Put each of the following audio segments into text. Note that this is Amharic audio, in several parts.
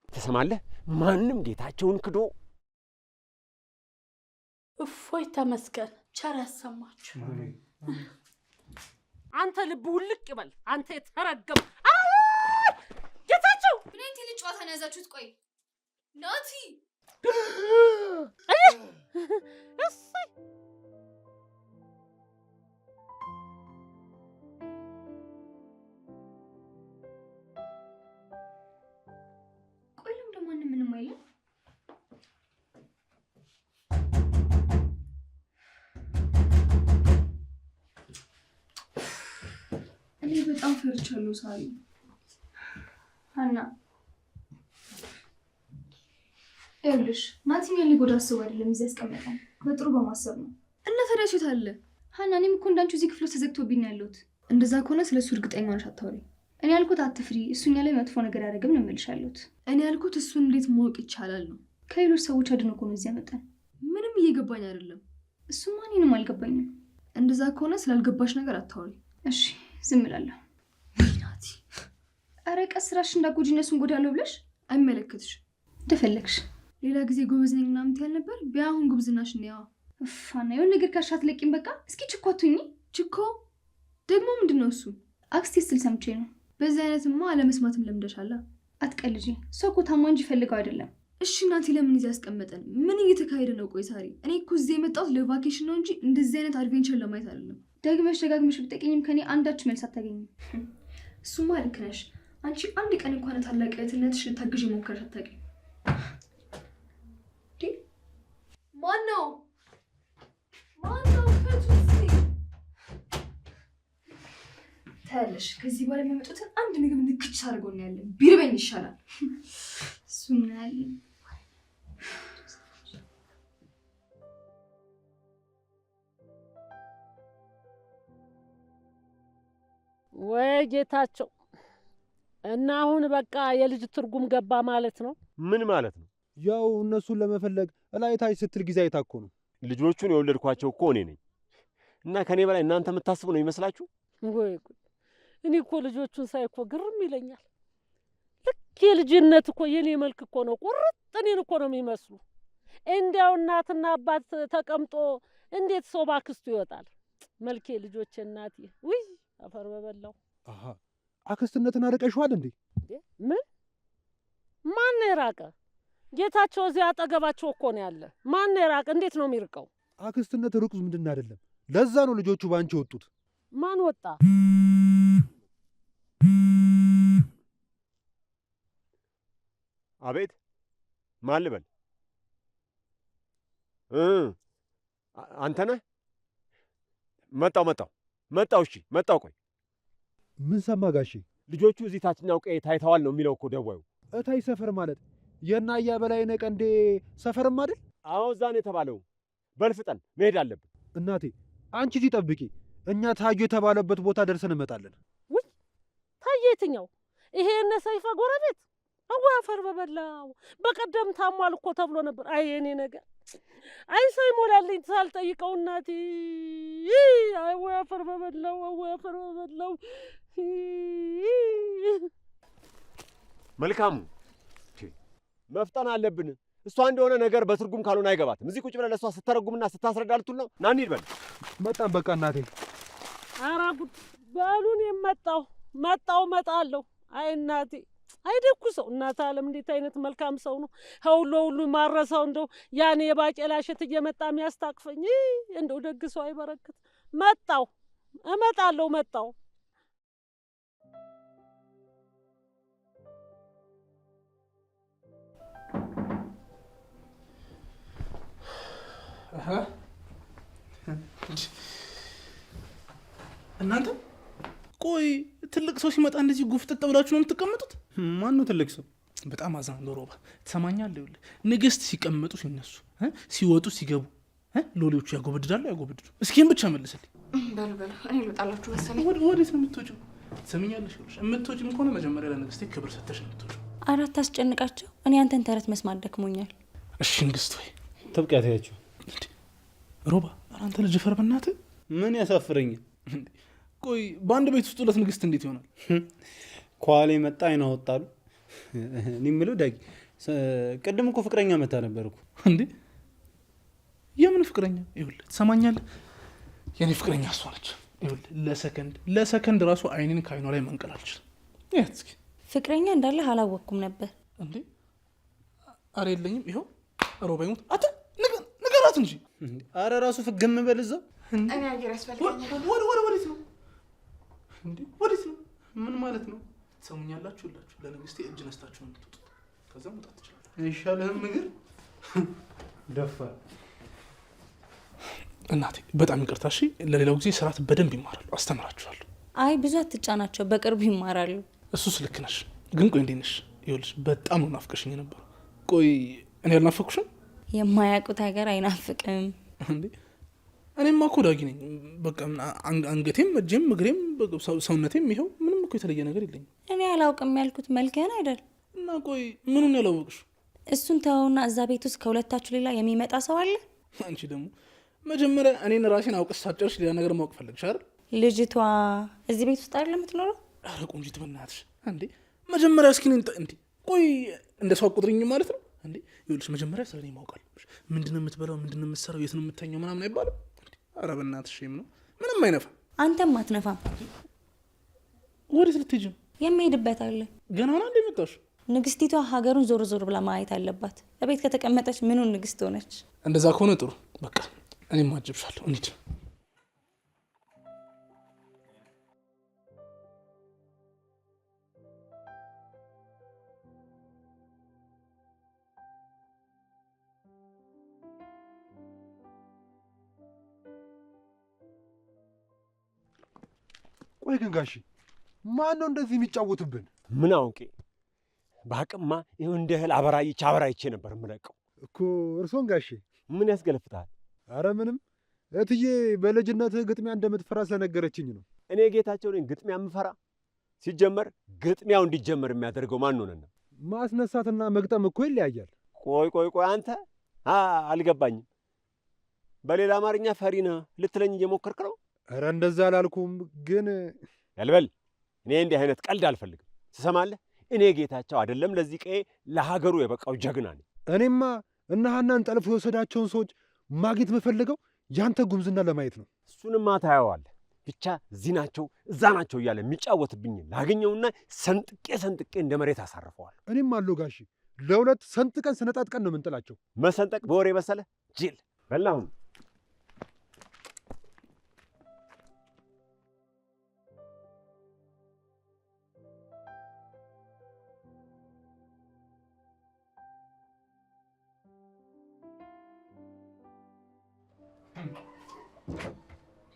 ትሰማለህ? ማንም ጌታቸውን ክዶ እፎይ ተመስገን ቸር ያሰማችሁ። አንተ ልብ ውልቅ ይበል አንተ የተረገም ጌታቸው ምን እንት ልጅ ጨዋታ ነው ያዛችሁት? ቆይ ናቲ እሰይ ቆይ ለምን ደግሞ ምንም አይልም? እኔ በጣም ፈርቻለሁ ሳሪ። ሀና ይኸውልሽ ናቲን ሊጎዳ አስቦ አይደለም እዚህ ያስቀመጠን በጥሩ በማሰብ ነው። እና ታዲያ እሱ ታለ ሀና እኔም እኮ እንዳንቺ እዚህ ክፍል ተዘግቶብኝ ያለሁት። እንደዛ ከሆነ ስለሱ እርግጠኛ ነሽ አታውሪ። እኔ ያልኩት አትፍሪ፣ እሱኛ ላይ መጥፎ ነገር ያደረገም ነው የምልሻለሁት። እኔ ያልኩት እሱን እንዴት ማወቅ ይቻላል ነው። ከሌሎች ሰዎች አድኖ እኮ ነው እዚህ ያመጣን። ምንም እየገባኝ አይደለም። እሱማ እኔንም አልገባኝም። እንደዛ ከሆነ ስላልገባሽ ነገር አታውሪ እሺ? ዝም እላለሁ። ናቲ ኧረ ቀስ ስራሽ እንዳጎጂ እነሱን ጎዳለሁ ብለሽ አይመለከትሽ እንደፈለግሽ። ሌላ ጊዜ ጎበዝ ነኝ ምናምን ትያል ነበር። ቢያሁን ጉብዝናሽ ነው ያው ፋና የሆነ ነገር ካሻት ለቂም በቃ እስኪ ችኮ አትሁኚ። ችኮ ደግሞ ምንድነው እሱ? አክስቴ ስትል ሰምቼ ነው። በዚህ አይነትማ አለመስማትም ለምደሻላ። አትቀልጂ። ሰው እኮ ታማ እንጂ ፈልገው አይደለም። እሺ እናቴ ለምን እዚህ ያስቀመጠን? ምን እየተካሄደ ነው? ቆይ ሳሪ እኔ እኮ እዚህ የመጣሁት ለቫኬሽን ነው እንጂ እንደዚህ አይነት አድቬንቸር ለማየት አይደለም። ደግመሽ ደጋግመሽ ብትጠይቂኝም ከኔ አንዳች መልስ አታገኝም። እሱማ ልክ ነሽ። አንቺ አንድ ቀን እንኳን ታላቅ እህትነትሽ ልታግዥ ሞክረሽ አታውቂም። ማነው ታያለሽ? ከዚህ በኋላ የሚመጡትን አንድ ምግብ ንክች አድርገው ነው ያለን። ቢርበኝ ይሻላል። እሱ ምን ያለን ወይ ጌታቸው እና አሁን በቃ የልጅ ትርጉም ገባ ማለት ነው። ምን ማለት ነው? ያው እነሱን ለመፈለግ እላይታይ ስትል ጊዜ አይታኮ ነው። ልጆቹን የወለድኳቸው እኮ እኔ ነኝ እና ከኔ በላይ እናንተ የምታስቡ ነው ይመስላችሁ? ወይ እኔ እኮ ልጆቹን ሳይ እኮ ግርም ይለኛል። ልክ የልጅነት እኮ የኔ መልክ እኮ ነው። ቁርጥ እኔን እኮ ነው የሚመስሉ። እንዲያው እናትና አባት ተቀምጦ እንዴት ሰው ባክስቱ ይወጣል? መልኬ ልጆቼ እናቴ ውይ አፈር በበላው። አሃ አክስትነትን አርቀሽዋል እንዴ? ምን ማን የራቀ? ጌታቸው እዚህ አጠገባቸው እኮ ነው ያለ። ማን የራቀ? እንዴት ነው የሚርቀው? አክስትነት ሩቅ ምንድን አይደለም። ለዛ ነው ልጆቹ ባንቺ ወጡት። ማን ወጣ? አቤት ማን ልበል? አንተ ነህ? መጣው። እሺ መጣው። ቆይ ምን ሰማ ጋሼ? ልጆቹ እዚህ ታችኛው ቀይ ታይተዋል ነው የሚለው እኮ ደዋዩ። እታይ ሰፈር ማለት የናያ በላይነህ ቀንዴ ሰፈርም አይደል? አዎ እዛ ነው የተባለው። በልፍጠን መሄድ አለብን። እናቴ አንቺ እዚህ ጠብቂ፣ እኛ ታዩ የተባለበት ቦታ ደርሰን እንመጣለን። ውይ ታየ የትኛው? ይሄ እነ ሰይፈ ጎረቤት? አወይ አፈር በበላው። በቀደም ታሟል እኮ ተብሎ ነበር። አይ የኔ ነገር አይ ሰው ይሞላልኝ ሳልጠይቀው እናቴ። አወይ አፈር በበላው። መልካሙ መፍጠን አለብን። እሷ እንደሆነ ነገር በትርጉም ካልሆነ አይገባትም። እዚህ ቁጭ ብለህ ለእሷ ስተረጉምና ስታስረዳ ልትውል ነው። ና እንሂድ በል። መጣን በቃ እናቴ። ኧረ ጉድ በሉን። እመጣለሁ። አይ እናቴ አይደኩ ሰው እናት ዓለም እንዴት አይነት መልካም ሰው ነው። ሁሉ ማረሳው እንደው ያኔ የባቄላ እሸት እየመጣ የሚያስታቅፈኝ እንደው ደግ ሰው አይበረክት። እመጣለሁ። እናንተ ቆይ ትልቅ ሰው ሲመጣ እንደዚህ ጉፍጥጥ ብላችሁ ነው የምትቀመጡት? ማን ነው ትልቅ ሰው? በጣም አዝናለሁ ሮባ። ትሰማኛለህ? ይኸውልህ ንግስት ሲቀመጡ ሲነሱ፣ ሲወጡ ሲገቡ ሎሌዎቹ ያጎበድዳሉ። እስኪን ብቻ መልስልኝ። በሉ እኔ ልወጣላችሁ መሰለኝ። ወዴት ነው የምትወጪው? ትሰሚኛለሽ? ይኸውልሽ የምትወጪም ከሆነ መጀመሪያ ለንግስቴ ክብር ሰጥተሽ ነው የምትወጪው። አራት አስጨንቃቸው። እኔ አንተን ተረት መስማት ደክሞኛል። እሺ ንግስት ወይ ተብቂያት ያያችሁ ሮባ። አንተ ልጅ ፈር በእናትህ። ምን ያሳፍረኛል? ቆይ በአንድ ቤት ውስጥ ሁለት ንግስት እንዴት ይሆናል? ኳሌ መጣ አይና ወጣሉ። እኔ የምለው ዳጊ ቅድም እኮ ፍቅረኛ መታ ነበርኩ እንዴ? የምን ፍቅረኛ? ይኸውልህ ትሰማኛለህ? የኔ ፍቅረኛ እሷ ነች። ይኸውልህ ለሰከንድ ራሱ አይኔን ከአይኗ ላይ መንቀል አልችልም። ያት እስኪ ፍቅረኛ እንዳለህ አላወቅኩም ነበር። እንዴ? አረ የለኝም። ይኸው ሮባ ይሙት አተ ንገራት እንጂ። አረ ራሱ ፍግም በልዛው። እኔ አየር ያስፈልገኛል። ወዴት ነው እንዴ? ወዴት ነው? ምን ማለት ነው? ትሰሙኛላችሁ? ሁላችሁ ለንግስቴ እጅ ነስታችሁ እንድትወጡ፣ ከዛ መውጣት ትችላላችሁ። ይሻልህም ነገር ደፋር። እናቴ በጣም ይቅርታ እሺ። ለሌላው ጊዜ ስርዓት በደንብ ይማራሉ፣ አስተምራችኋለሁ። አይ ብዙ አትጫናቸው፣ በቅርቡ ይማራሉ። እሱስ ልክ ነሽ። ግን ቆይ እንዴት ነሽ? ይኸውልሽ በጣም ነው ናፍቀሽኝ የነበረው። ቆይ እኔ አልናፈኩሽም? የማያውቁት ሀገር አይናፍቅም እንዴ? እኔማ እኮ ዳጊ ነኝ። በቃ አንገቴም እጄም እግሬም ሰውነቴም ይኸው ምንም እኮ የተለየ ነገር የለኝም። እኔ አላውቅም ያልኩት መልክህን አይደል? እና ቆይ ምኑን ያላወቅሽ? እሱን ተወውና እዛ ቤት ውስጥ ከሁለታችሁ ሌላ የሚመጣ ሰው አለ? አንቺ ደግሞ መጀመሪያ እኔን ራሴን አውቅሽ ሳጨርሽ ሌላ ነገር ማወቅ ፈለግሽ አይደል? ልጅቷ እዚህ ቤት ውስጥ አይደል የምትኖረው? ኧረ ቆንጂት በእናትሽ እንዴ! መጀመሪያ እስኪ እንዴ ቆይ እንደ ሰው አትቆጥሪኝ ማለት ነው እንዴ? ይኸውልሽ መጀመሪያ ስለኔ ማወቅ አለብሽ። ምንድነው የምትበላው? ምንድነው የምትሰራው? የት ነው የምተኛው? ምናምን አይባልም። ኧረ በእናትሽ ነው ምንም አይነፋም። አንተም አትነፋም። ወዴት ልትሄጂ ነው? የሚሄድበት አለ። ገና ሆና እንደ መጣሽ? ንግስቲቷ ሀገሩን ዞር ዞር ብላ ማየት አለባት። በቤት ከተቀመጠች ምኑን ንግስት ሆነች? እንደዛ ከሆነ ጥሩ በቃ እኔም አጅብሻለሁ። እንሂድ። ቆይ ግን ጋሺ ማን ነው እንደዚህ የሚጫወትብን? ምን አውቄ በአቅማ ይኸው እንደ እህል አበራይቼ ነበር የምለቀው እኮ እርሶን ጋሼ። ምን ያስገለፍታል? አረ ምንም እትዬ በልጅነትህ ግጥሚያ እንደምትፈራ ስለነገረችኝ ነው። እኔ ጌታቸው ነኝ ግጥሚያ የምፈራ? ሲጀመር ግጥሚያው እንዲጀመር የሚያደርገው ማን ሆነና? ማስነሳትና መግጠም እኮ ይለያያል። ቆይ አንተ አልገባኝም። በሌላ አማርኛ ፈሪ ነህ ልትለኝ እየሞከርክ ነው? አረ እንደዛ አላልኩም፣ ግን ያልበል እኔ እንዲህ አይነት ቀልድ አልፈልግም። ትሰማለህ? እኔ ጌታቸው አይደለም ለዚህ ቀዬ ለሀገሩ የበቃው ጀግና ነኝ። እኔማ እነ ሀናን ጠልፎ የወሰዳቸውን ሰዎች ማግኘት የምፈልገው ያንተ ጉምዝና ለማየት ነው። እሱንማ ታየዋለህ። ብቻ እዚህ ናቸው እዛ ናቸው እያለ የሚጫወትብኝ ላገኘውና ሰንጥቄ እንደ መሬት አሳርፈዋል። እኔም አለው ጋሺ ለሁለት ሰንጥቀን ስነጣጥቀን ነው የምንጥላቸው። መሰንጠቅ በወሬ መሰለ ጅል በላሁን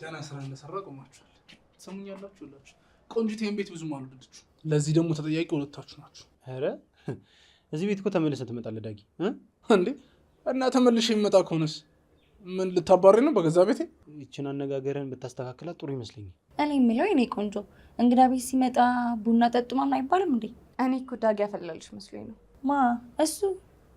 ደህና ስራ እንደሰራ ቆማችኋል። ትሰሙኛላችሁ ሁላችሁ። ቆንጂት ይሄን ቤት ብዙም አልወደደችው። ለዚህ ደግሞ ተጠያቂ ሁለታችሁ ናችሁ። ኧረ እዚህ ቤት እኮ ተመልሰህ ትመጣለህ ዳጊ። እንዴ እና ተመልሼ የምመጣ ከሆነስ ምን ልታባሪ ነው በገዛ ቤቴ? ይችን አነጋገርህን ብታስተካክላት ጥሩ ይመስለኛል። እኔ የምለው የኔ ቆንጆ እንግዳ ቤት ሲመጣ ቡና ጠጡ ምናምን አይባልም እንዴ? እኔ እኮ ዳጊ ያፈላልሽ መስሎኝ ነው። ማ እሱ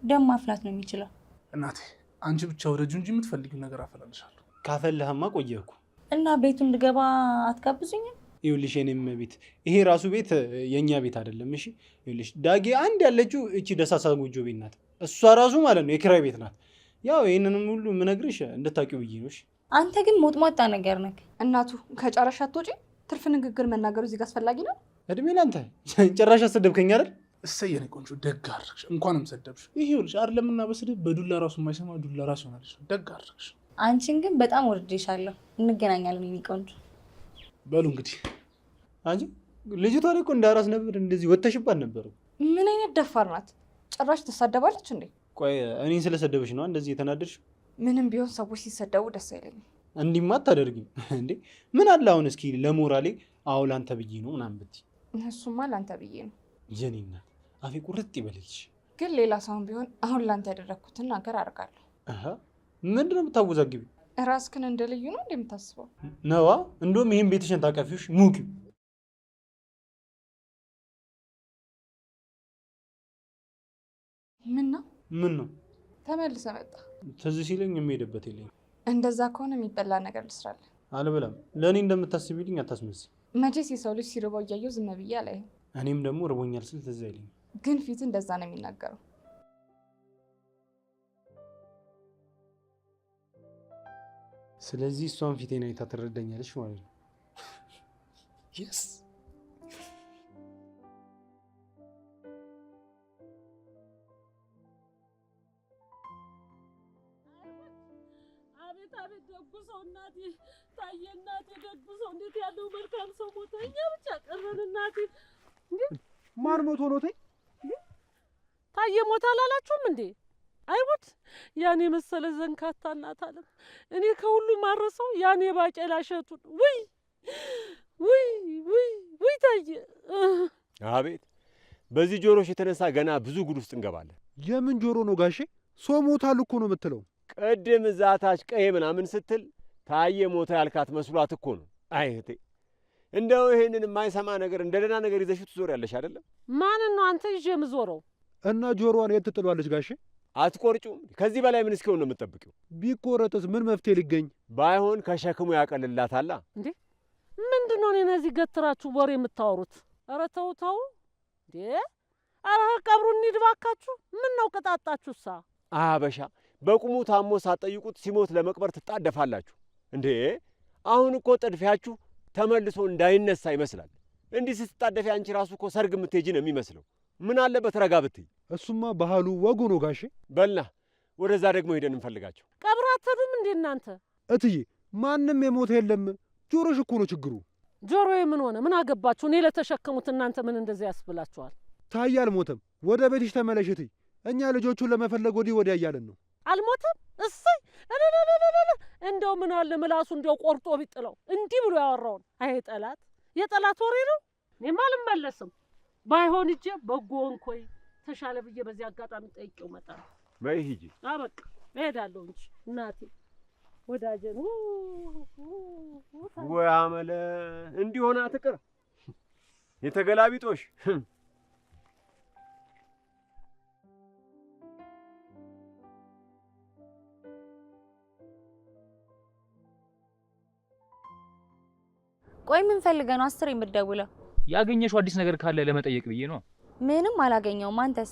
ደም ማፍላት ነው የሚችለው። እናቴ አንቺ ብቻ ወረጁ እንጂ የምትፈልጊው ነገር አፈላልሻለሁ። ካፈለህማ ቆየህ እኮ። እና ቤቱን እንድገባ አትጋብዙኝም? ይኸውልሽ የኔም ቤት ይሄ ራሱ ቤት የኛ ቤት አይደለም። እሺ ይኸውልሽ ዳጊ አንድ ያለችው እቺ ደሳሳ ጎጆ ቤት ናት። እሷ ራሱ ማለት ነው የኪራይ ቤት ናት። ያው ይሄንንም ሁሉ የምነግርሽ እንድታውቂው ብዬ ነው። እሺ አንተ ግን ሞጥሟጣ ነገር ነህ። እናቱ ከጨረሻ አትወጪ። ትርፍ ንግግር መናገሩ እዚህ ጋር አስፈላጊ ነው? እድሜ ላንተ። ጭራሽ አሰደብከኝ አይደል? እሰይ የኔ ቆንጆ ደግ አድርግሽ። እንኳንም ሰደብሽ። ይሄ ይኸውልሽ አይደለምና በስድብ በዱላ ራሱ የማይሰማ ዱላ ራሱ ይሆናልሽ። ደግ አድርግሽ። አንቺን ግን በጣም ወርጄሻለሁ። እንገናኛለን የኔ ቆንጆ። በሉ እንግዲህ አንቺ ልጅቷ ላይ እኮ እንዳራስ ነበር እንደዚህ ወተሽባት ነበር። ምን አይነት ደፋር ናት! ጭራሽ ትሳደባለች እንዴ? ቆይ እኔን ስለሰደበሽ ነው እንደዚህ የተናደድሽ? ምንም ቢሆን ሰዎች ሲሰደቡ ደስ አይለኝም። እንዲህማ አታደርጊም እንዴ? ምን አለ አሁን እስኪ ለሞራሌ አዎ ላንተ ብዬ ነው ምናምን ብትይ። እሱማ ላንተ ብዬ ነው። የኔ እናት አፌ ቁርጥ ይበልልሽ። ግን ሌላ ሰውን ቢሆን አሁን ላንተ ያደረግኩትን ነገር አደርጋለሁ። ምንድን ነው የምታወዛግቢው? ራስክን እንደ ልዩ ነው እንደምታስበው ነዋ። እንደውም ይሄን ቤትሽን ታቀፊሽ ሙቂው። ምን ነው ተመልሰ መጣ? ትዝ ሲለኝ የሚሄድበት የለኝም። እንደዛ ከሆነ የሚበላ ነገር ልስራለን። አልበላም። ለእኔ እንደምታስቢልኝ አታስመስይ። መቼስ የሰው ልጅ ሲርበው እያየው ዝም ብዬ አላይም። እኔም ደግሞ ርቦኛል ስል ትዝ አይለኝም። ግን ፊት እንደዛ ነው የሚናገረው። ስለዚህ እሷን ፊቴን አይታ ትረዳኛለች ማለት ነው። የስ አቤት አቤት ደጉ ሰው እናቴ ታየ እናቴ ደጉ ሰው እንዴት ያለው መልካም ሰው ሞተ። እኛ ብቻ ቀረን እናቴ። ማን ሞቶ ነው? ታየ ሞተ አላላችሁም እንዴ? አይሁድ ያኔ መሰለ ዘንካታ እናት አለም። እኔ ከሁሉ ማረሰው ያኔ ባቄላ እሸቱን። ውይ ውይ ውይ ውይ ታየ። አቤት በዚህ ጆሮሽ የተነሳ ገና ብዙ ጉድ ውስጥ እንገባለን። የምን ጆሮ ነው ጋሼ? ሰው ሞታል እኮ ነው የምትለው? ቅድም እዛ ታች ቀይ ምናምን ስትል ታየ ሞተ ያልካት መስሏት እኮ ነው። አይ እህቴ እንደው ይሄንን የማይሰማ ነገር እንደ ደህና ነገር ይዘሽ ትዞሪያለሽ አይደለም? ማንን ነው አንተ ይዤ የምዞረው? እና ጆሮዋን የት ትጥሏለች ጋሼ? አትቆርጩም? ከዚህ በላይ ምን እስኪሆን ነው የምትጠብቂው? ቢቆረጥስ ምን መፍትሄ ሊገኝ? ባይሆን ከሸክሙ ያቀልላታላ። እንዴ ምንድን ነው እኔን እዚህ ገትራችሁ ወሬ የምታወሩት? ኧረ ተው ተው እንዴ! ኧረ ቀብሩ እንሂድ እባካችሁ። ምን ነው ቅጣጣችሁሳ? አበሻ በቁሙ ታሞ ሳትጠይቁት ሲሞት ለመቅበር ትጣደፋላችሁ እንዴ? አሁን እኮ ጥድፊያችሁ ተመልሶ እንዳይነሳ ይመስላል። እንዲህ ስትጣደፊ አንቺ ራሱ እኮ ሰርግ የምትሄጂ ነው የሚመስለው። ምን አለበት ረጋ ብትይ? እሱማ ባህሉ ወጉ ነው ጋሼ። በልና ወደዛ ደግሞ ሄደን እንፈልጋቸው። ቀብር አትሄዱም እንዴ እናንተ? እትዬ ማንም የሞተ የለም። ጆሮሽ እኮ ነው ችግሩ። ጆሮዬ ምን ሆነ? ምን አገባችሁ? እኔ ለተሸከሙት እናንተ ምን እንደዚህ ያስብላችኋል? ታየ አልሞተም። ወደ ቤትሽ ተመለሽ እትዬ። እኛ ልጆቹን ለመፈለግ ወዲህ ወዲያ እያለን ነው። አልሞተም? እሰይ እለለለለለ እንደው ምን አለ ምላሱ እንደው ቆርጦ ቢጥለው እንዲህ ብሎ ያወራውን። አይ ጠላት፣ የጠላት ወሬ ነው። እኔማ አልመለስም። ባይሆን እጄ በጎን ኮይ ተሻለ ብዬ በዚህ አጋጣሚ ጠይቄው እመጣለሁ። በይ ሂጂ። አበቃ እሄዳለሁ እንጂ እናቴ ወዳጀን ወይ አመለ እንዲሆና ትቅር የተገላቢጦሽ ቆይ ምን ፈልገህ ነው 10 የምትደውለው? ያገኘሽው አዲስ ነገር ካለ ለመጠየቅ ብዬ ነው። ምንም አላገኘውም። አንተስ?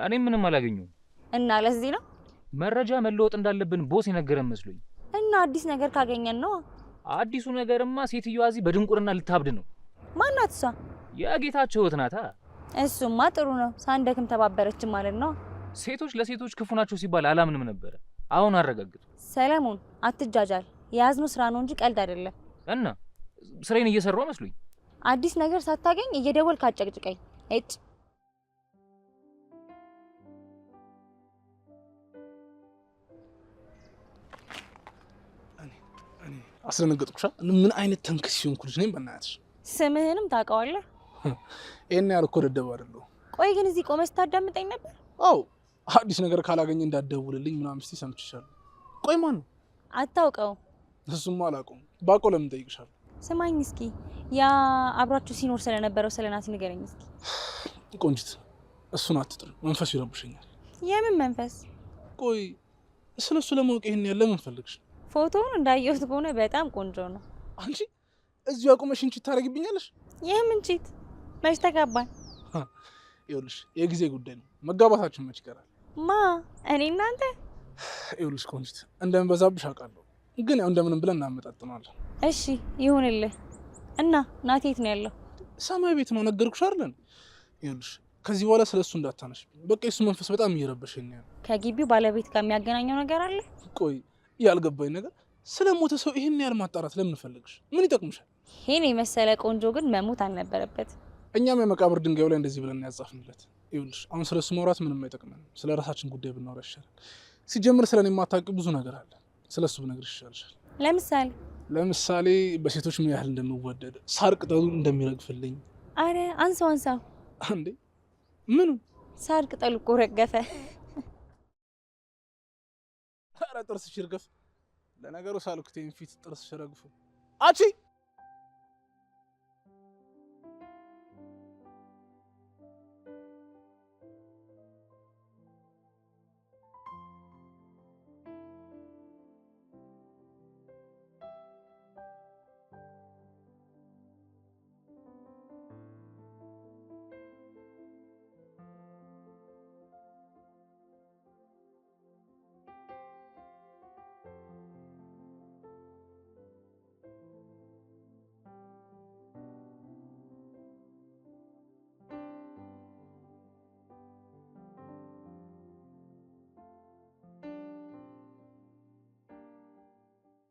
እኔም ምንም አላገኘሁም። እና ለዚህ ነው መረጃ መለወጥ እንዳለብን ቦስ የነገረን መስሎኝ። እና አዲስ ነገር ካገኘን ነው። አዲሱ ነገርማ ሴትዮዋ እዚህ በድንቁርና ልታብድ ነው። ማናት እሷ? የጌታቸው እህት ናታ። እሱማ ጥሩ ነው። ሳንደክም ተባበረችን ማለት ነው። ሴቶች ለሴቶች ክፉ ናቸው ሲባል አላምንም ነበር። አሁን አረጋግጡ። ሰለሞን አትጃጃል። የያዝነው ስራ ነው እንጂ ቀልድ አይደለም። እና ስራዬን እየሰራሁ መስሎኝ። አዲስ ነገር ሳታገኝ እየደወልክ አጨቅጭቀኝ። እጭ አስደነገጥኩሻ? ምን አይነት ተንከስ ሲሆንኩ ልጅ ነኝ በእናትሽ። ስምህንም ታውቀዋለህ? ይሄን ያህል እኮ ደደብ አይደለሁ። ቆይ ግን እዚህ ቆመህ ስታዳምጠኝ ነበር? አዎ አዲስ ነገር ካላገኘ እንዳትደውልልኝ ምናምን ስትይ ሰምቼሻለሁ። ቆይ ማን ነው? አታውቀውም? እሱማ አላውቀውም። ባውቀው ለምን እጠይቅሻለሁ? ስማኝ እስኪ ያ አብራችሁ ሲኖር ስለነበረው ስለናቲ ንገረኝ እስኪ። ቆንጅት እሱን አትጥሪ፣ መንፈሱ ይረብሸኛል። የምን መንፈስ? ቆይ ስለሱ ለማወቅ ይሄን ያለ ምን ፈልግሽ? ፎቶውን እንዳየሁት ከሆነ በጣም ቆንጆ ነው። አንቺ እዚሁ አቁመሽ እንቺ ታረግብኛለሽ? የምን ቺት? መች ተጋባን? ይኸውልሽ የጊዜ ጉዳይ ነው። መጋባታችን መች ይቀራል? ማ እኔ እናንተ? ይኸውልሽ ቆንጅት እንደምበዛብሽ አውቃለሁ፣ ግን ያው እንደምንም ብለን እናመጣጥናለን። እሺ ይሁንልህ። እና ናቲ የት ነው ያለው? ሰማይ ቤት ነው ነገርኩሽ አይደል? ይኸውልሽ ከዚህ በኋላ ስለሱ እንዳታነሽብኝ። በቃ የሱ መንፈስ በጣም እየረበሸኝ ነው። ከግቢው ባለቤት ጋር የሚያገናኘው ነገር አለ? ቆይ ያልገባኝ ነገር ስለ ሞተ ሰው ይሄን ያህል ማጣራት ለምን ፈልግሽ? ምን ይጠቅምሻል? ይሄን የመሰለ ቆንጆ ግን መሞት አልነበረበት። እኛም የመቃብር ድንጋዩ ላይ እንደዚህ ብለን ያጻፍንለት። ይኸውልሽ አሁን ስለሱ ማውራት ምንም አይጠቅመንም። ስለ ራሳችን ጉዳይ ብናወራ ይሻላል። ሲጀምር ስለኔ የማታውቂው ብዙ ነገር አለ። ስለሱ ብነግርሽ ይሻልሻል። ለምሳሌ በሴቶች ምን ያህል እንደምወደድ፣ ሳር ቅጠሉ እንደሚረግፍልኝ። አረ አንሳው አንሳው። እንዴ ምኑ? ሳር ቅጠሉ እኮ ረገፈ። አረ ጥርስሽ ይርገፍ። ለነገሩ ሳልኩቴን ፊት ጥርስሽ ረግፎ አቺ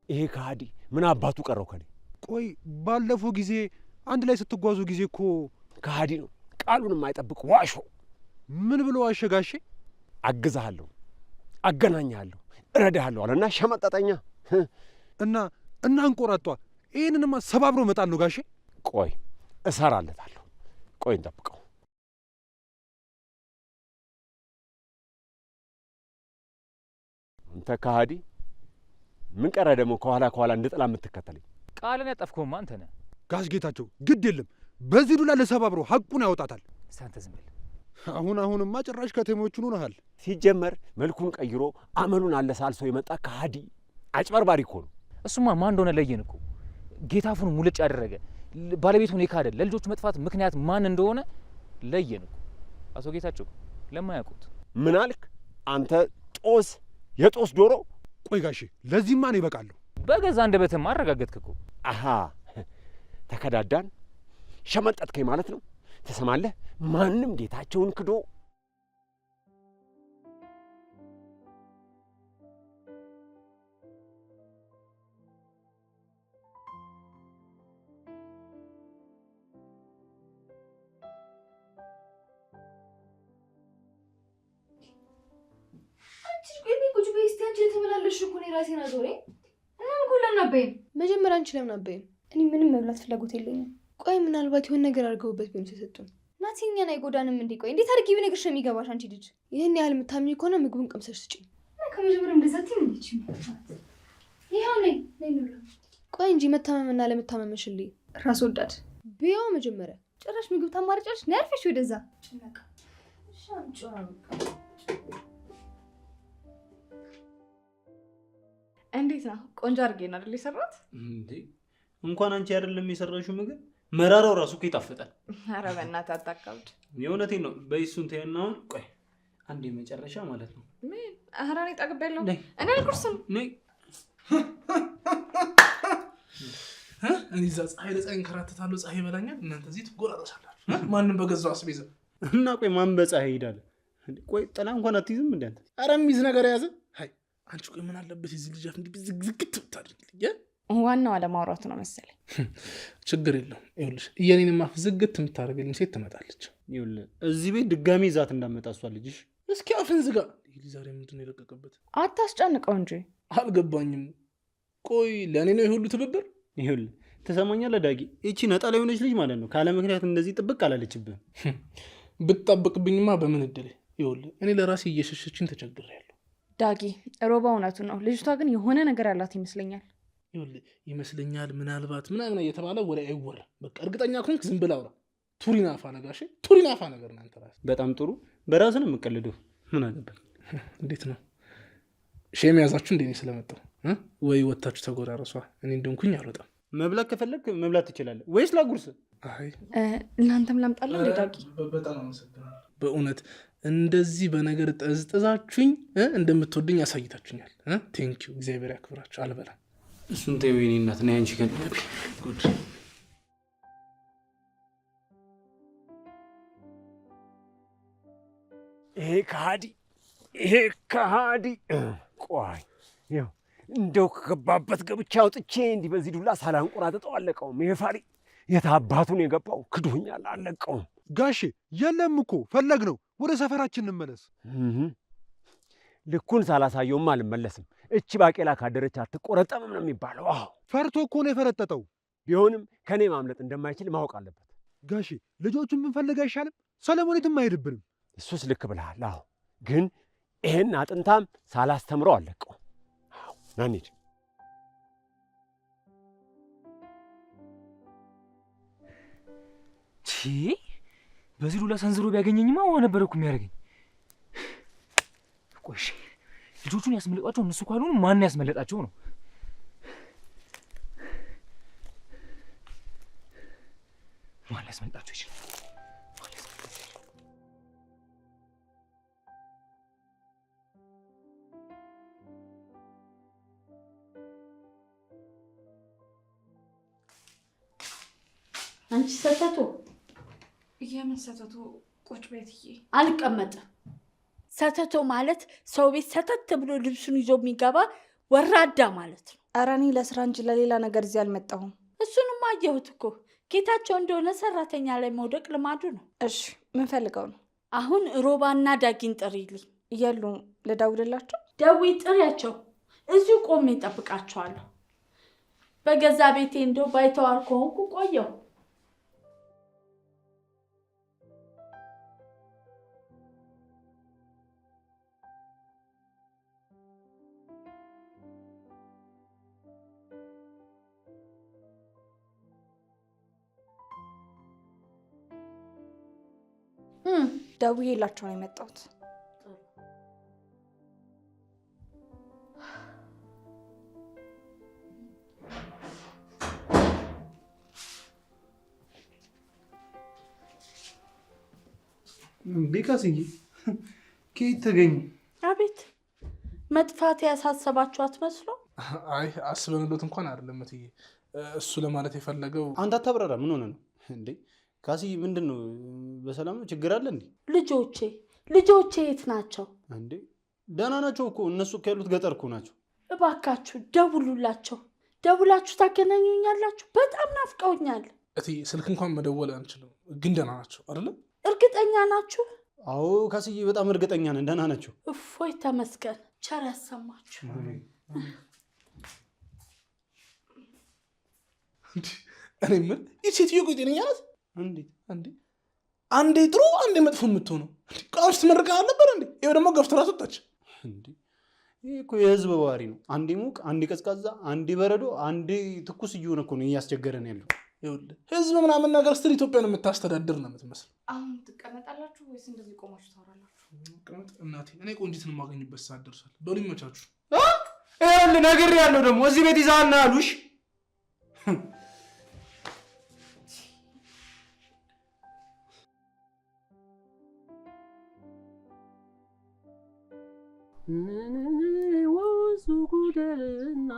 ይሄ ከሃዲ ምን አባቱ ቀረው ከኔ? ቆይ ባለፈው ጊዜ አንድ ላይ ስትጓዙ ጊዜ እኮ ከሃዲ ነው፣ ቃሉን የማይጠብቅ ዋሾ። ምን ብሎ ዋሸ ጋሼ? አግዛሃለሁ፣ አገናኛለሁ፣ እረዳሃለሁ አለና ሸመጠጠኛ። እና እንቆራጧ። ይህንንማ ሰባብሮ መጣል ነው ጋሼ። ቆይ እሰራለታለሁ፣ ቆይ እንጠብቀው። አንተ ከሃዲ ምን ቀረ ደግሞ ከኋላ እንደ ጥላ የምትከተለኝ? ቃልን ያጠፍከውማ አንተ ነህ። ጋሽ ጌታቸው ግድ የለም በዚህ ዱላ ለሰባብሮ ሐቁን ያወጣታል። አንተ ዝም በል። አሁንማ ጭራሽ ከተሞቹን ሆነሃል። ሲጀመር መልኩን ቀይሮ አመሉን አለሳልሶ የመጣ ከሃዲ አጭበርባሪ እኮ ነው። እሱማ ማን እንደሆነ ለየን እኮ። ጌታፉን ሙልጭ ያደረገ ባለቤቱን የካደ ለልጆቹ መጥፋት ምክንያት ማን እንደሆነ ለየን እኮ። አቶ ጌታቸው ለማያውቁት ምን አልክ አንተ? ጦስ የጦስ ዶሮ። ቆይ ጋሼ ለዚህማ እኔ እበቃለሁ። በገዛ አንደበትህማ አረጋገጥክ እኮ። አሃ ተከዳዳን፣ ሸመጠጥከኝ ማለት ነው። ትሰማለህ? ማንም ጌታቸውን ክዶ የተመላለሽ እኮ ነው ራሴን አዞሬ እና ምንኩላና አባይም መጀመሪያ አንቺ ለምን አባይም? እኔ ምንም መብላት ፍላጎት የለኝም። ቆይ ምናልባት የሆነ ነገር አድርገውበት ቢሆን ተሰጡን። ናቲ እኛን አይጎዳንም እንዴ? ቆይ እንዴት አድርጊ ብነግርሽ ነው የሚገባሽ? አንቺ ልጅ ይህን ያህል የምታምኚ ከሆነ ምግቡን ቀምሰሽ ስጪኝ። ከመጀመሪያም እንደዛ ትይምልሽ ይኸው ነይ ነው። ቆይ እንጂ መታመምና ለመታመምሽልኝ ራስ ወዳድ ቢያው መጀመሪያ ጭራሽ ምግብ ታማርጫለሽ። ነይ አርፈሽ ወደዛ ጭነቃ እንዴት ነው? ቆንጆ አድርጌ ነው አይደል የሰራሁት? እንዴ እንኳን አንቺ አይደለም የሰራሽው ምግብ መራራው ራሱ እኮ ይጣፍጣል። ኧረ በእናትህ አታካብድ። የእውነቴን ነው። በይሱን ተይና አሁን ቆይ አንዴ መጨረሻ ማለት ነው። ምን? ኧረ እኔ ጠግቤያለሁ። እኔ አልኩርስም። ነይ እኔ እዛ ፀሐይ ለፀሐይ እንከራተታለሁ፣ ፀሐይ ይበላኛል። እናንተ እዚህ ትጎራረሳላችሁ። ማንም በገዛው አስቤዛ እና ቆይ ማን በፀሐይ ይሄዳል? ቆይ ጥላ እንኳን አትይዝም እንዴ አንተ? ኧረ የሚይዝ ነገር የያዘ አይ አንቺ ቆይ ምን አለበት የዚህ ልጅ አፍ እንዲህ ዝግዝግት ብታደርግልኝ? ዋናው አለማውራቱ ነው መሰለኝ። ችግር የለውም። ይኸውልሽ የኔንም አፍ ዝግት የምታደርግልኝ ሴት ትመጣለች። ይኸውልህ እዚህ ቤት ድጋሚ ይዛት እንዳመጣ እሷ ልጅሽ። እስኪ አፍን ዝጋ። ይሄ ዛሬ ምንድን ነው የለቀቀበት? አታስጨንቀው እንጂ። አልገባኝም። ቆይ ለእኔ ነው የሁሉ ትብብር? ይኸውልህ ትሰማኛለህ ዳጊ፣ ይቺ ነጣ የሆነች ልጅ ማለት ነው ካለ ምክንያት እንደዚህ ጥብቅ አላለችብህም። ብትጠብቅብኝማ በምን እድሌ። ይኸውልህ እኔ ለራሴ እየሸሸችን ተቸግሬያለሁ። ዳጊ ሮባ እውነቱ ነው። ልጅቷ ግን የሆነ ነገር ያላት ይመስለኛል። ይኸውልህ ይመስለኛል፣ ምናልባት ምናምን እየተባለ ወሬ አይወራም። በቃ እርግጠኛ ከሆንክ ዝም ብለህ አውራ። ቱሪናፋ ነጋሽ፣ ቱሪናፋ ነገር ነው አንተ ራስህ። በጣም ጥሩ። በራስህ ነው የምትቀልደው። ምን አገባኝ? እንዴት ነው ሼም ያዛችሁ እንዴ? ስለመጣሁ ወይ ወታችሁ ተጎራረሷ። እኔ እንደንኩኝ አልወጣም። መብላት ከፈለክ መብላት ትችላለህ፣ ወይስ ላጉርስ? አይ እናንተም ላምጣለሁ እንዴ? ዳጊ በጣም አመሰግናለሁ። በእውነት እንደዚህ በነገር ጠዝጥዛችሁኝ እንደምትወድኝ ያሳይታችሁኛል። ቴንኪው፣ እግዚአብሔር ያክብራችሁ። አልበላም። እሱን ተይው የእኔ እናት። ነይ አንቺ ግን ጉድ። ይሄ ከሃዲ ቆይ ይኸው እንደው ከገባበት ገብቼ አውጥቼ እንዲህ በዚህ ዱላ ሳላንቆራጥጠው አለቀውም። ይሄ ፋሪ የት አባቱን የገባው? ክዶኛል፣ አለቀውም። ጋሼ የለም እኮ ፈለግ ነው። ወደ ሰፈራችን እንመለስ። ልኩን ሳላሳየውም አልመለስም። እቺ ባቄላ ካደረች አትቆረጠምም ነው የሚባለው። አዎ ፈርቶ እኮ ነው የፈረጠጠው። ቢሆንም ከኔ ማምለጥ እንደማይችል ማወቅ አለበት። ጋሼ ልጆቹን ብንፈልግ አይሻልም? ሰለሞኒትም አይሄድብንም። እሱስ ልክ ብለሃል። አዎ ግን ይሄን አጥንታም ሳላስተምረው አለቀውም። አዎ ና እንሂድ። በዚህ ዱላ ሰንዝሮ ቢያገኘኝማ ውሃ ነበረ እኮ የሚያደርገኝ። ቆይ ልጆቹን ያስመለጧቸው እነሱ ካልሆኑ ማን ያስመለጣቸው ነው? ማን ያስመለጣቸው ይችላል? አንቺ ሰተቱ የምን ሰተቱ? ቁጭ ቤትዬ አልቀመጥም። ሰተቶ ማለት ሰው ቤት ሰተት ብሎ ልብሱን ይዞ የሚገባ ወራዳ ማለት ነው። ኧረ እኔ ለስራ እንጂ ለሌላ ነገር እዚህ አልመጣሁም። እሱንም አየሁት እኮ ጌታቸው እንደሆነ ሰራተኛ ላይ መውደቅ ልማዱ ነው። እሺ ምን ፈልገው ነው? አሁን ሮባና ዳጊን ጥሪልኝ። የሉም። ልደውልላቸው? ደውይ፣ ጥሪያቸው። እዚሁ ቆሜ እጠብቃቸዋለሁ። በገዛ ቤቴ እንደው ባይተዋር ከሆንኩ ቆየሁ። ደውዬላቸው ነው የመጣሁት። ቢካስዬ ከየት ተገኘ? አቤት መጥፋት ያሳሰባችሁ አትመስሎ? አይ አስበንሎት እንኳን አይደለም እትዬ። እሱ ለማለት የፈለገው አንተ አታብራራ። ምን ሆነ ነው እንዴ? ካስዬ ምንድን ነው? በሰላም ነው? ችግር አለ እንዴ? ልጆቼ የት ናቸው እንዴ? ደህና ናቸው እኮ እነሱ ያሉት ገጠር እኮ ናቸው። እባካችሁ ደውሉላቸው። ደውላችሁ ታገናኙኛላችሁ። በጣም ናፍቀውኛል። እትዬ ስልክ እንኳን መደወል አንችልም፣ ግን ደህና ናቸው አይደለም? እርግጠኛ ናችሁ? አዎ ካስዬ በጣም እርግጠኛ ነን፣ ደህና ናቸው። እፎይ ተመስገን። ቸር ያሰማችሁ። እኔ ምን ይህ ሴትዮ ቆይ ጤነኛ ናት? አንዴ ጥሩ አንዴ መጥፎ የምትሆነው ቃል ስትመርቃ አልነበር እንዴ? ይኸው ደግሞ ገፍትራ ወጣች። ይህ እኮ የህዝብ ባህሪ ነው። አንዴ ሙቅ፣ አንዴ ቀዝቃዛ፣ አንዴ በረዶ፣ አንዴ ትኩስ እየሆነ እኮ ነው እያስቸገረን ያለው። ይኸውልህ ህዝብ ምናምን ነገር ስትል ኢትዮጵያን የምታስተዳድር ነው የምትመስል። አሁን ትቀመጣላችሁ ወይስ እንደዚህ ቆማችሁ ታወራላችሁ? ቀመጥ እናቴ። እኔ ቆንጂትን የማገኝበት ሰዓት ደርሷል። በሉ ይመቻችሁ። ይኸውልህ ነግሬሃለሁ ደግሞ እዚህ ቤት ይዛና አሉሽ። ወንዙ ጉደልና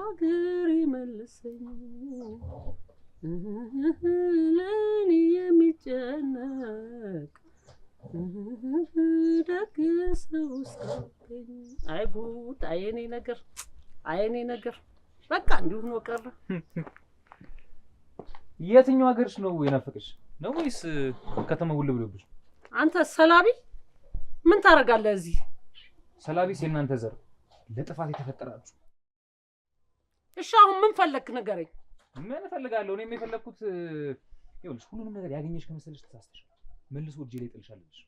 አገር ይመልሰኝ ለኔ የሚጨነቅ ደግ ሰው ሳገኝ። አይ ጉድ! አየኔ ነገር በቃ እንዲሁ ነው ቀረ። የትኛው ሀገርሽ ነው የናፈቀሽ ነው ወይስ ከተማ ውል ብሎብሽ? አንተ ሰላቢ ምን ታደርጋለህ እዚህ? ሰላቢስ የእናንተ ዘር ለጥፋት የተፈጠራችሁ። እሺ አሁን ምን ፈለክ ንገረኝ። ምን እፈልጋለሁ? እኔም የፈለኩት ይኸውልሽ፣ ሁሉንም ነገር ያገኘሽ ከመሰለሽ ተሳስተሽ መልሶ እጄ ላይ ጥልሻለሽ።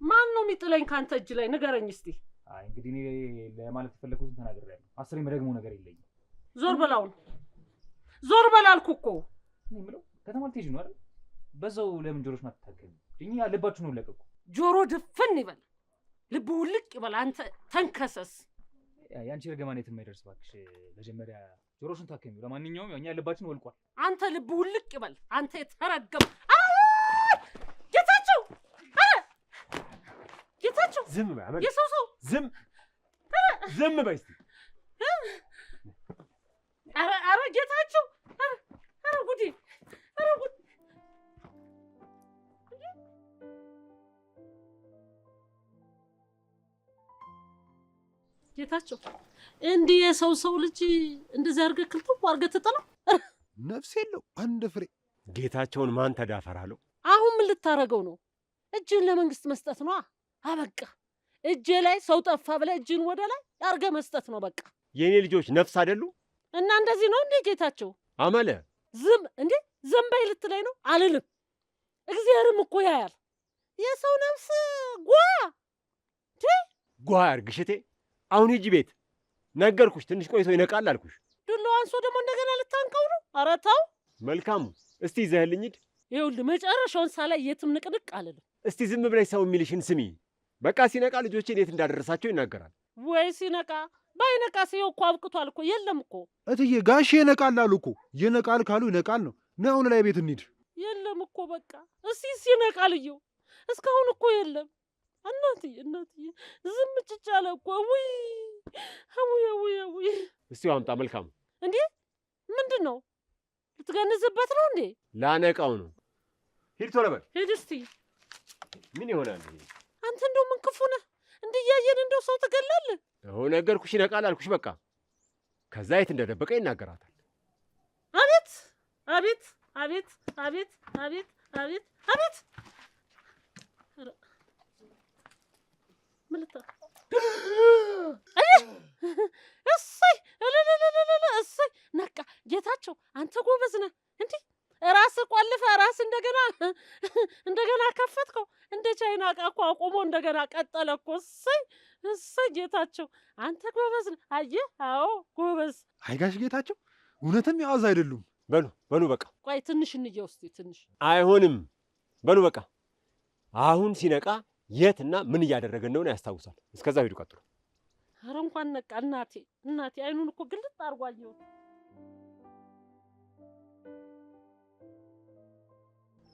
ማን ነው የሚጥለኝ ካንተ እጅ ላይ ንገረኝ እስቲ። አይ እንግዲህ እኔ ለማለት የፈለኩትን ተናግሬያለሁ። አስሬ መደግሞ ነገር የለኝም። ዞር በላውን ዞር በላልኩ እኮ። እኔ የምለው ከተማ ልትሄጂ ነው አይደል? በዛው ለምን ጆሮሽ ማትታከሚ? እኛ ልባችሁ ነው ለቀቁ። ጆሮ ድፍን ይበል፣ ልቡ ውልቅ ይበል። አንተ ተንከሰስ። ያንቺ ረገማን የትም አይደርስ እባክሽ። መጀመሪያ ጆሮሽን ታከሚው። ለማንኛውም እኛ ልባችን ወልቋል። አንተ ልቡ ውልቅ ይበል። አንተ የተረገም ጌታቸው ዝም በይ አመል። የሰው ሰው ዝም በይ እስቲ። ኧረ ጌታቸው! ኧረ ጉዴ! ኧረ ጉዴ! ጌታቸው እንዲህ የሰው ልጅ እንደዚህ አድርገህ ክልተው አድርገህ ትጥለው? ነፍስ የለው አንድ ፍሬ። ጌታቸውን ማን ተዳፈራለው? አሁን ምን ልታረገው ነው? እጅን ለመንግስት መስጠት ነው። አበቃ። እጄ ላይ ሰው ጠፋ ብለህ እጅን ወደ ላይ አድርገህ መስጠት ነው በቃ። የኔ ልጆች ነፍስ አይደሉ? እና እንደዚህ ነው እንዴ ጌታቸው? አመለ ዝም በይ ልትለኝ ነው? አልልም። እግዚአብሔርም እኮ ያያል። የሰው ነፍስ ጓ ያርግሽቴ። አሁን ሂጂ ቤት። ነገርኩሽ፣ ትንሽ ቆይቶ ይነቃል አልኩሽ። ዱላው አንሶ ደግሞ እንደገና ልታንቀው ነው? ኧረ ተው። መልካሙ እስቲ ይዘህልኝ ሂድ። ይኸውልህ መጨረሻውን ሳላይ የትም ንቅንቅ አልልም። እስቲ ዝም ብለሽ ሰው የሚልሽን ስሚ። በቃ ሲነቃ ልጆቼን የት እንዳደረሳቸው ይናገራል። ወይ ሲነቃ ባይነቃ ሲየው እኮ አብቅቷል እኮ። የለም እኮ እትዬ ጋሼ ይነቃል አሉ እኮ። ይነቃል ካሉ ይነቃል ነው። ና አሁን ላይ ቤት እንሂድ። የለም እኮ በቃ እስቲ ሲነቃል እየው። እስካሁን እኮ የለም። እናትዬ ዝም ጭጭ አለ እኮ። ውይ እስቲ አምጣ። መልካሙ እንዴ ምንድን ነው? ልትገንዝበት ነው እንዴ? ላነቃው ነው። ሂድ ቶሎ በል ሂድ እስቲ። ምን ይሆናል? አንተ እንደው ምን ክፉ ነህ? እንዲያየን እንደው ሰው ትገላለህ? አሁን ነገርኩሽ፣ ይነቃል አልኩሽ። በቃ ከዛ የት እንደደበቀ ይናገራታል። አቤት አቤት አቤት አቤት አቤት አቤት አቤት ምልታ እሰይ እሰይ ነቃ። ጌታቸው አንተ ጎበዝ ነህ። እንዴ ራስህ ቆልፈህ ራስህ እንደገና ከፈትከው። እንደ ቻይና ዕቃ እኮ አቁሞ እንደገና ቀጠለ እኮ። እሰይ እሰይ ጌታቸው አንተ ጎበዝ ነህ። አየህ? አዎ ጎበዝ። አይ ጋሽ ጌታቸው እውነትም ያዋዝ አይደሉም። በሉ በቃ ቆይ ትንሽ እንየው እስኪ ትንሽ። አይሆንም። በሉ በቃ አሁን ሲነቃ የትና ምን እያደረገ እንደሆነ ያስታውሳል። እስከዛ ሂዱ ቀጥሉ። ኧረ እንኳን ነቃ። እናቴ አይኑን እኮ ግልጥ አድርጎ አየሁት።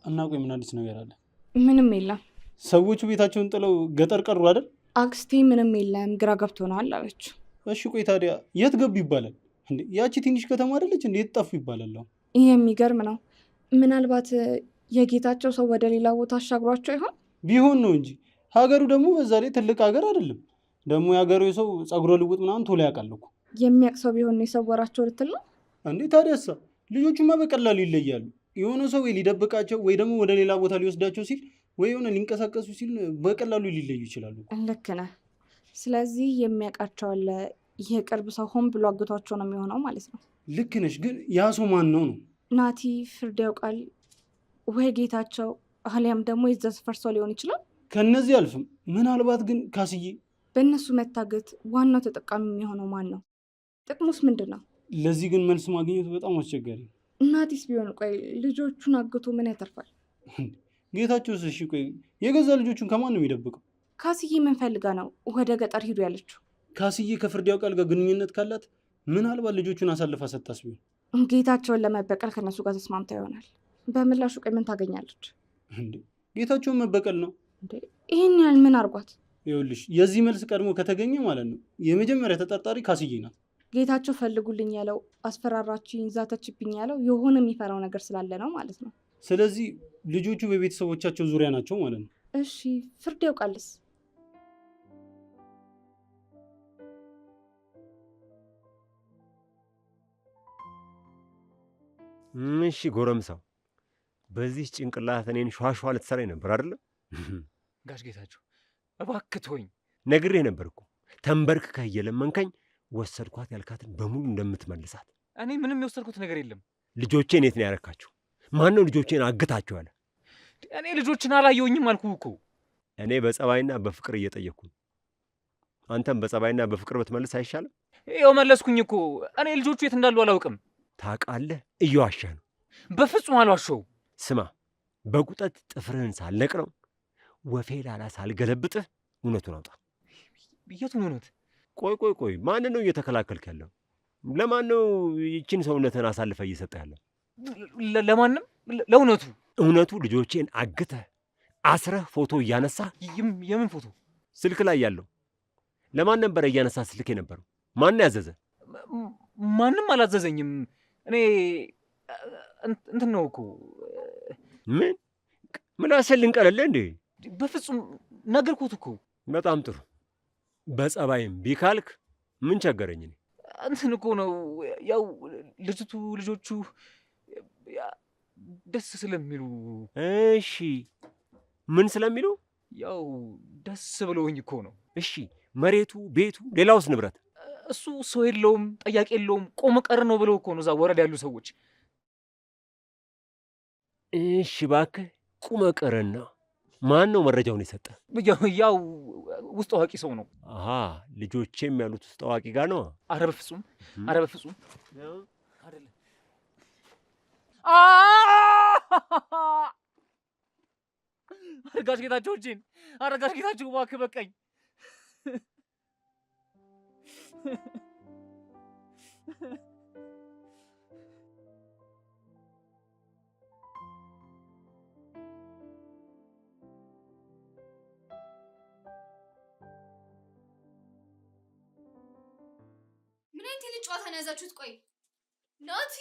እና ቆይ ምን አዲስ ነገር አለ? ምንም የለም። ሰዎቹ ቤታቸውን ጥለው ገጠር ቀሩ አይደል? አክስቴ ምንም የለም ግራ ገብቶናል አለች። እሺ ቆይ ታዲያ የት ገቡ ይባላል እንዴ? ያቺ ትንሽ ከተማ አይደለች እንዴ? የት ጠፉ ይባላል? ይሄ የሚገርም ነው። ምናልባት የጌታቸው ሰው ወደ ሌላ ቦታ አሻግሯቸው ይሆን? ቢሆን ነው እንጂ ሀገሩ ደግሞ በዛ ላይ ትልቅ ሀገር አይደለም። ደግሞ የሀገሩ ሰው ጸጉረ ልውጥ ምናምን ቶሎ ያውቃል እኮ። የሚያውቅ ሰው ቢሆን ነው የሰወራቸው ልትል ነው እንዴ? ታዲያሳ ልጆቹማ በቀላሉ ይለያሉ። የሆነ ሰው ወይ ሊደብቃቸው ወይ ደግሞ ወደ ሌላ ቦታ ሊወስዳቸው ሲል ወይ የሆነ ሊንቀሳቀሱ ሲል በቀላሉ ሊለዩ ይችላሉ። ልክ ነህ። ስለዚህ የሚያውቃቸው አለ። የቅርብ ሰው ሆን ብሎ አግቷቸው ነው የሚሆነው ማለት ነው። ልክ ነሽ። ግን ያ ሰው ማን ነው? ናቲ፣ ፍርድ ያውቃል ወይ ጌታቸው፣ አሊያም ደግሞ የዛ ሰፈር ሰው ሊሆን ይችላል። ከነዚህ አልፍም። ምናልባት ግን ካስዬ። በእነሱ መታገት ዋናው ተጠቃሚ የሚሆነው ማን ነው? ጥቅሙስ ምንድን ነው? ለዚህ ግን መልስ ማግኘቱ በጣም አስቸጋሪ። ናቲስ ቢሆን ቆይ ልጆቹን አግቶ ምን ያተርፋል? ጌታቸውስ? እሺ ቆይ የገዛ ልጆቹን ከማን ነው የሚደብቀው? ካስዬ ምን ፈልጋ ነው ወደ ገጠር ሂዱ ያለችው? ካስዬ ከፍርድ ያውቃል ጋር ግንኙነት ካላት ምናልባት ልጆቹን አሳልፋ ሰጥታስ ቢሆን ጌታቸውን ለመበቀል ከነሱ ጋር ተስማምታ ይሆናል። በምላሹ ቆይ ምን ታገኛለች? ጌታቸውን መበቀል ነው። ይህን ያህል ምን አርጓት? ይኸውልሽ የዚህ መልስ ቀድሞ ከተገኘ ማለት ነው የመጀመሪያ ተጠርጣሪ ካስዬ ናት። ጌታቸው ፈልጉልኝ ያለው፣ አስፈራራችኝ፣ ዛተችብኝ ያለው የሆነ የሚፈራው ነገር ስላለ ነው ማለት ነው። ስለዚህ ልጆቹ በቤተሰቦቻቸው ዙሪያ ናቸው ማለት ነው። እሺ ፍርድ ያውቃልስ? እሺ ጎረምሳው፣ በዚህ ጭንቅላት እኔን ሸዋሸዋ ልትሰራኝ ነበር አይደለም? ጋሽ ጌታቸው እባክህ ተወኝ። ነግሬህ ነበር እኮ ተንበርክከህ እየለመንከኝ ወሰድኳት ያልካትን በሙሉ እንደምትመልሳት። እኔ ምንም የወሰድኩት ነገር የለም። ልጆቼን የት ነው ያረካቸው? ማን ነው ልጆቼን አግታቸው ያለ? እኔ ልጆችን አላየሁኝም አልኩህ እኮ። እኔ በጸባይና በፍቅር እየጠየቅኩ፣ አንተም በጸባይና በፍቅር ብትመልስ አይሻልም? ይኸው መለስኩኝ እኮ። እኔ ልጆቹ የት እንዳሉ አላውቅም። ታውቃለህ፣ እየዋሸህ ነው። በፍጹም አልዋሸሁም። ስማ፣ በቁጠት ጥፍርህን ሳልነቅለው ወፌ ላላ ሳልገለብጥህ እውነቱን አውጣ። የቱን እውነት? ቆይ፣ ማንን ነው እየተከላከልክ ያለው? ለማን ነው ይችን ሰውነትህን አሳልፈህ እየሰጠህ ያለው? ለማንም፣ ለእውነቱ። እውነቱ ልጆቼን አግተህ አስረህ ፎቶ እያነሳህ። የምን ፎቶ? ስልክ ላይ ያለው። ለማን ነበረ እያነሳ ስልክ የነበረው? ማን ያዘዘ? ማንም አላዘዘኝም። እኔ እንትን ነው እኮ። ምን ምላስህን ልንቀለልህ እንዴ? በፍጹም ነገርኩት እኮ። በጣም ጥሩ። በጸባይም ቢካልክ ምን ቸገረኝ እኔ። እንትን እኮ ነው ያው ልጆቹ ደስ ስለሚሉ። እሺ ምን ስለሚሉ? ያው ደስ ብለውኝ እኮ ነው። እሺ መሬቱ፣ ቤቱ፣ ሌላውስ ንብረት? እሱ ሰው የለውም፣ ጠያቂ የለውም፣ ቆመ ቀር ነው ብለው እኮ ነው እዛ ወረዳ ያሉ ሰዎች። እሺ እባክህ ቁመ ቀርና ማን ነው መረጃውን የሰጠ? ያው ውስጥ አዋቂ ሰው ነው። አሃ ልጆቼም ያሉት ውስጥ አዋቂ ጋር ነው። ኧረ በፍጹም አይደለም። አረጋሽ ጌታቸው እጄን፣ አረጋሽ ጌታቸው እባክህ በቃኝ። ምን አይነት የልጅ ጨዋታ ነው ያዛችሁት? ቆይ ናቲ